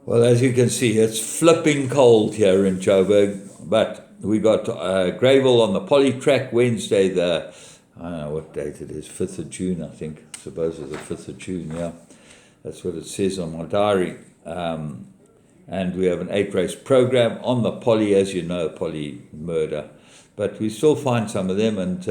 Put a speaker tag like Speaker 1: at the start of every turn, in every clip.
Speaker 1: Well, as you can see, it's flipping cold here in Joburg, but we got Greyville on the poly track Wednesday, I don't know what date it is, 5th of June, I think. I suppose it's the 5th of June, yeah. That's what it says on my diary. And we have an 8-race program on the poly, as you know, poly murder. But we still find some of them, and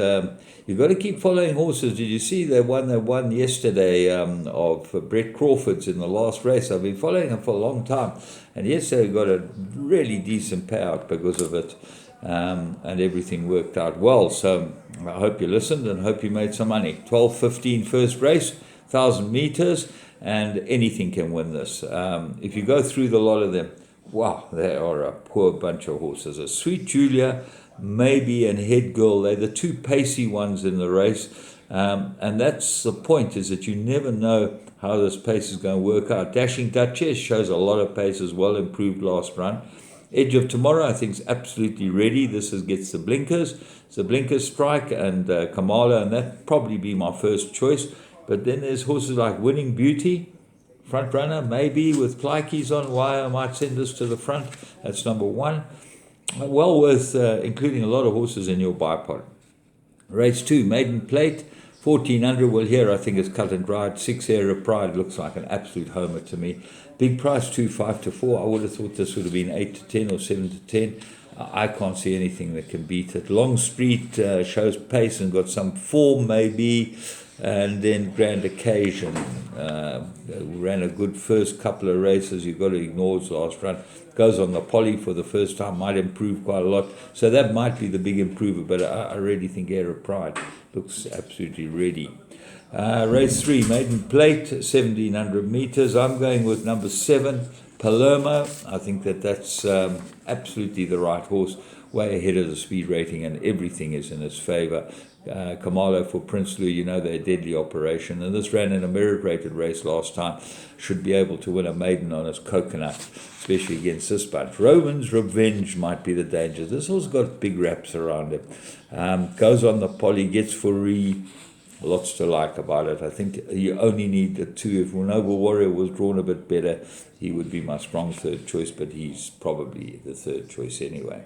Speaker 1: you've got to keep following horses. Did you see they won yesterday of Brett Crawford's in the last race? I've been following him for a long time, and yesterday we got a really decent payout because of it, and everything worked out well. So I hope you listened and hope you made some money. 12:15 first race, 1,000 meters, and anything can win this. If you go through the lot of them, wow, they are a poor bunch of horses. A Sweet Julia, maybe, and Head Girl, they're the two pacey ones in the race. And that's the point, is that you never know how this pace is going to work out. Dashing Duchess shows a lot of pace as well, improved last run. Edge of Tomorrow, I think, is absolutely ready. This gets the blinkers. It's a blinker strike, and Kamala, and that'd probably be my first choice. But then there's horses like Winning Beauty, front runner, maybe with Clykes on wire. I might send this to the front. That's number one. Well worth including a lot of horses in your bipod. Race 2, Maiden Plate, 1,400. Well, here I think it's cut and dried. 6 Air of Pride looks like an absolute homer to me. Big price, 2, 5 to 4. I would have thought this would have been 8 to 10 or 7 to 10. I can't see anything that can beat it. Long Street shows pace and got some form maybe. And then Grand Occasion ran a good first couple of races. You've got to ignore his last run. Goes on the poly for the first time, might improve quite a lot. So that might be the big improver, but I really think Air of Pride looks absolutely ready. Race 3, Maiden Plate, 1,700 meters. I'm going with number 7, Palermo. I think that's absolutely the right horse, way ahead of the speed rating, and everything is in its favor. Kamalo for Prince Louis, you know, they're a deadly operation, and this ran in a merit-rated race last time. Should be able to win a maiden on his coconut, especially against this bunch. Roman's Revenge might be the danger. This horse got big wraps around him. Goes on the poly, gets free. Lots to like about it. I think you only need the 2. If Noble Warrior was drawn a bit better, he would be my strong third choice, but he's probably the third choice anyway.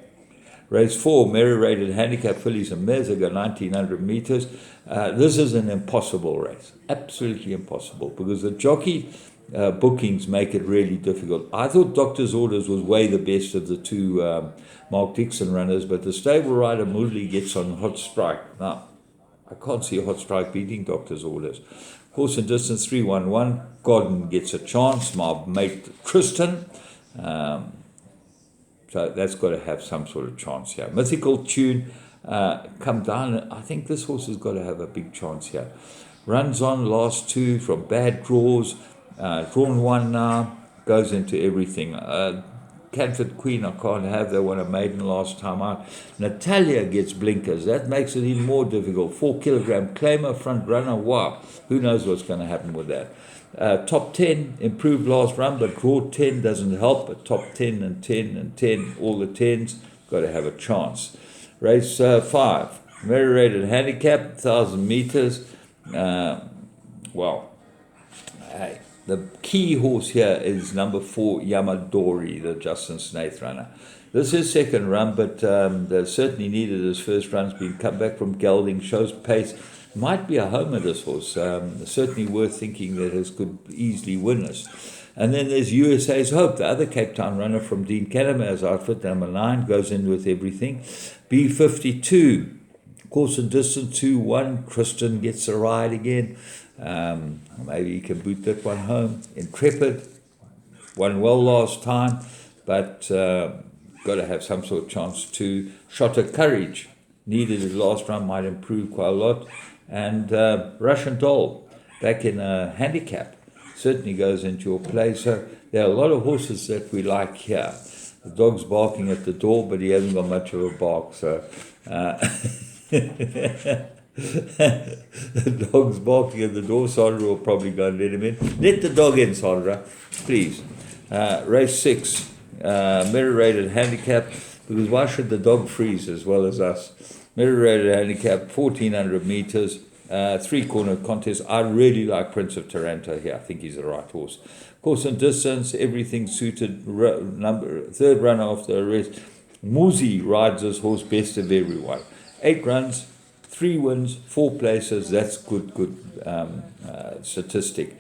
Speaker 1: Race 4, Mary-rated handicap fillies and mares. They go 1,900 meters. This is an impossible race, absolutely impossible, because the jockey bookings make it really difficult. I thought Doctor's Orders was way the best of the 2 Mark Dixon runners, but the stable rider Moodley gets on Hot Strike. Now, I can't see Hot Strike beating Doctor's Orders. Course and distance 311. Godden gets a chance. My mate Kristen. So that's got to have some sort of chance here. Mythical Tune, come down. I think this horse has got to have a big chance here. Runs on last 2 from bad draws. Drawn 1 now. Goes into everything. Canford Queen I can't have. They won a maiden last time out. Natalia gets blinkers. That makes it even more difficult. 4 kilogram claimer, front runner. Wow. Who knows what's going to happen with that. Top 10, improved last run, but draw 10 doesn't help. But top 10 and 10 and 10, all the 10s, got to have a chance. Race 5, Mary-rated handicap, 1,000 meters. The key horse here is number 4, Yamadori, the Justin Snaith runner. This is second run, but they certainly needed his first run. He's been come back from gelding, shows pace. Might be a homer, this horse. Certainly worth thinking that this could easily win this. And then there's USA's Hope, the other Cape Town runner from Dean Canamer's outfit, number 9, goes in with everything. B52, course and distance 2-1. Kristen gets a ride again. Maybe you can boot that one home. Intrepid, won well last time, but got to have some sort of chance too. Shot of Courage, needed his last run, might improve quite a lot. And Russian Doll, back in a handicap, certainly goes into your play. So there are a lot of horses that we like here. The dog's barking at the door, but he hasn't got much of a bark. So the dog's barking at the door. Sandra will probably go and let him in. Let the dog in, Sandra, please. Race 6, Mary-rated handicap, because why should the dog freeze as well as us? Mary-rated handicap, 1,400 meters. 3-corner contest. I really like Prince of Taranto here. I think he's the right horse. Course and distance, everything suited. Third runner after a rest. Muzi rides this horse best of everyone. 8 runs, 3 wins, 4 places. That's good statistic.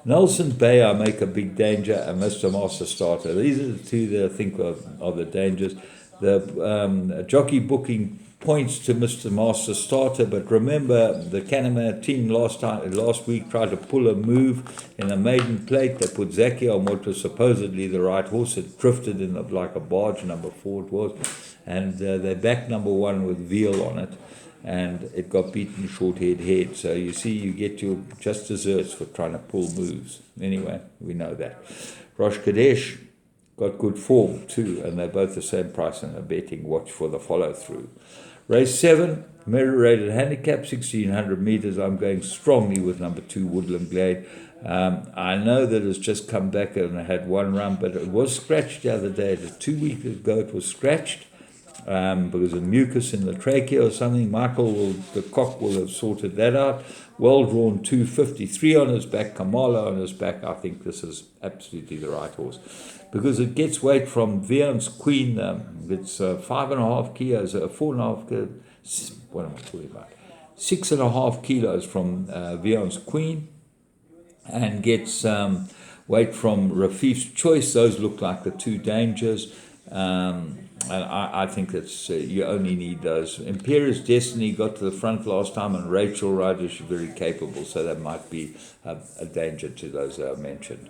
Speaker 1: Nelson Bay, I make a big danger, and Mr. Master Starter. These are the two that I think are the dangers. The jockey booking points to Mr. Master Starter, but remember the Canada team last week tried to pull a move in a maiden plate. They put Zaki on what was supposedly the right horse. It drifted in like a barge, number 4 it was, and they backed number 1 with Veal on it, and it got beaten short head. So you see, you get your just desserts for trying to pull moves. Anyway, we know that. Rosh Kadesh got good form too, and they're both the same price and a betting. Watch for the follow-through. Race 7, merit-rated handicap, 1,600 meters. I'm going strongly with number 2, Woodland Glade. I know that it's just come back and had 1 run, but it was scratched the other day. 2 weeks ago it was scratched because of mucus in the trachea or something. The cock will have sorted that out. Well drawn 253 on his back, Kamala on his back. I think this is absolutely the right horse, because it gets weight from Vion's Queen. It's 5.5 kilos, 4.5 kilos, what am I talking about? 6.5 kilos from Vion's Queen, and gets weight from Rafif's Choice. Those look like the 2 dangers. And I think that's you only need those. Imperious Destiny got to the front last time, and Rachel Ryder is very capable, so that might be a danger to those that I mentioned.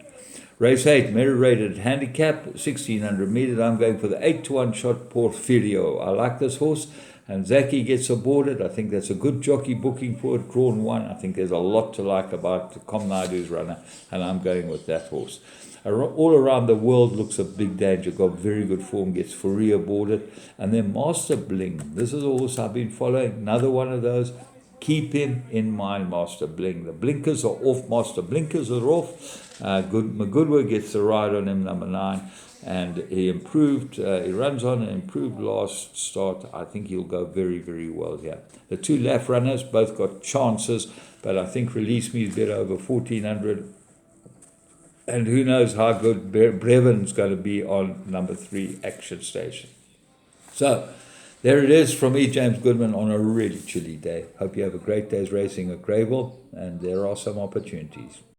Speaker 1: Race 8, merit-rated handicap, 1,600 meters. I'm going for the 8-1 shot Porfirio. I like this horse, and Zaki gets aboarded. I think that's a good jockey booking for it, drawn 1. I think there's a lot to like about Comnaidu's runner, and I'm going with that horse. All around the world looks a big danger. Got very good form, gets Fourier aboarded. And then Master Bling. This is a horse I've been following. Another one of those. Keep him in mind, Master Bling. The blinkers are off. Master Blinkers are off. Magudwa gets the ride on him, number 9. And he improved. He runs on and improved last start. I think he'll go very, very well here. The 2 lap runners both got chances, but I think Release Me is better over 1,400. And who knows how good Brevon's going to be on number 3, Action Station. So, there it is from me, James Goodman, on a really chilly day. Hope you have a great day's racing at Greyville, and there are some opportunities.